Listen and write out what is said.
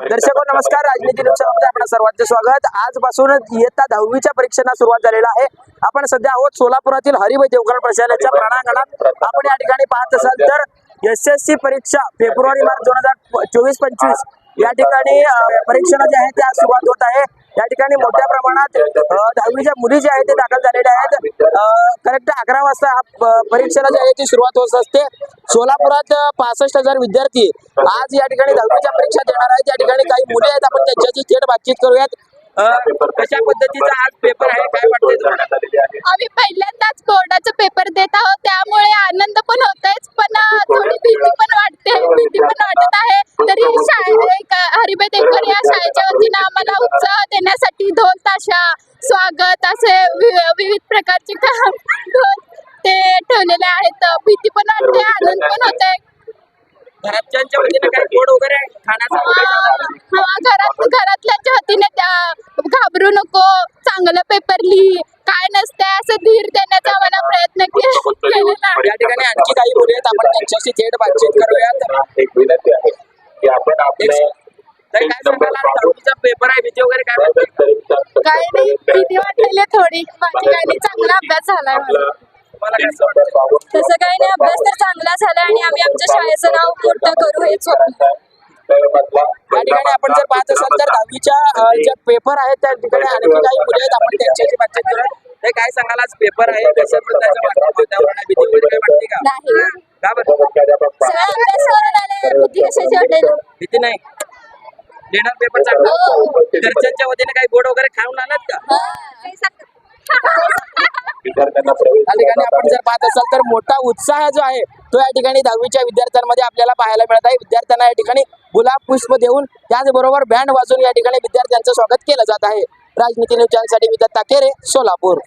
दर्शको नमस्कार, राजनीती न्यूजमध्ये आपणा सर्वांचे स्वागत। आजपासून इयत्ता 10वीच्या परीक्षांना सुरुवात झालेला आहे। आपण सध्या आहोत सोलापुरातील हरिभाई देवकर प्रशालेच्या प्रांगणात। आपण या ठिकाणी पाहत असाल तर एसएससी परीक्षा फेब्रुवारी-मार्च 2024-25 या ठिकाणी परीक्षांना जे आहे त्या सुरुवात होत आहे। या ठिकाणी मोठ्या प्रमाणात 10वीच्या मुली जे आहेत ते दाखल झालेल्या आहेत। करेक्ट 11 वाजता परीक्षेला जे आहे ती सुरुवात होत असते। सोलापुरात 65,000 विद्यार्थी आज या ठिकाणी 10वीच्या परीक्षा देणार आहेत। या ठिकाणी काही मुले आहेत, आपण त्यांच्याशी थेट बातचीत करूयात। कशा पद्धतीचा आज पेपर आहे, काय वाटतंय तुम्हाला? आम्ही पहिल्यांदाच बोर्डाचा पेपर देत आहोत, त्यामुळे आनंद पण होतोय, पण थोडी भीती पण वाटत आहे। तरी हरिभाई देवकर या शाळेच्या वतीने आम्हाला उत्साह देण्यासाठी ढोल ताशा, स्वागत असे विविध प्रकारचे ढोल ते ठेवलेले आहेत। भीती पण वाटते, आनंद पण होतोय। घराच्यांच्या वतीने काही गोड वगैरे खाण्याचं घरातल्याच्या वतीने घाबरू नको, चांगलं पेपर लिही, काय नसते असं धीर देण्याचा आम्हाला प्रयत्न केलेला आहे। या ठिकाणी आणखी काही मुली आहेत, आपण त्यांच्याशी थेट बातचीत करूयात। एक विनंती आहे की आपण आपल्या काय सांगाल, आज 10वीचा पेपर आहे, भीती वगैरे काय वाटते? काय नाही, भीती वाटलेली थोडी, बाकी काही नाही, चांगला अभ्यास झालाय मला। तसं काही नाही, अभ्यास तर चांगला झाला आणि आम्ही आमच्या शाळेचं नाव मोठं करू हेच स्वप्न। या ठिकाणी आपण जर पाहत असाल तर 10वीच्या ज्या पेपर आहेत त्या ठिकाणी आणखी काही मुले आहेत, आपण त्यांच्याशी बातचीत करूयात। ते काय सांगाल, आज पेपर आहे, कसं त्याचं वातावरण आहे, भीती वगैरे काय वाटते का? नाही, का बरं? सगळा अभ्यास करून आले, भीती कशाची वाटेल? भीती नाही, देणार पेपर चांगला। घरच्यांच्या वतीने काही गोड वगैरे खाऊन आलात का? या ठिकाणी आपण जर पाहत असाल तर मोठा उत्साह जो आहे तो या ठिकाणी 10वीच्या विद्यार्थ्यांमध्ये आपल्याला पाहायला मिळत आहे। विद्यार्थ्यांना या ठिकाणी गुलाब पुष्प देऊन त्याचबरोबर बँड वाजवून या ठिकाणी विद्यार्थ्यांचं स्वागत केलं जात आहे। राजनीती न्यूज चॅनलसाठी मी दत्ता केरे, सोलापूर।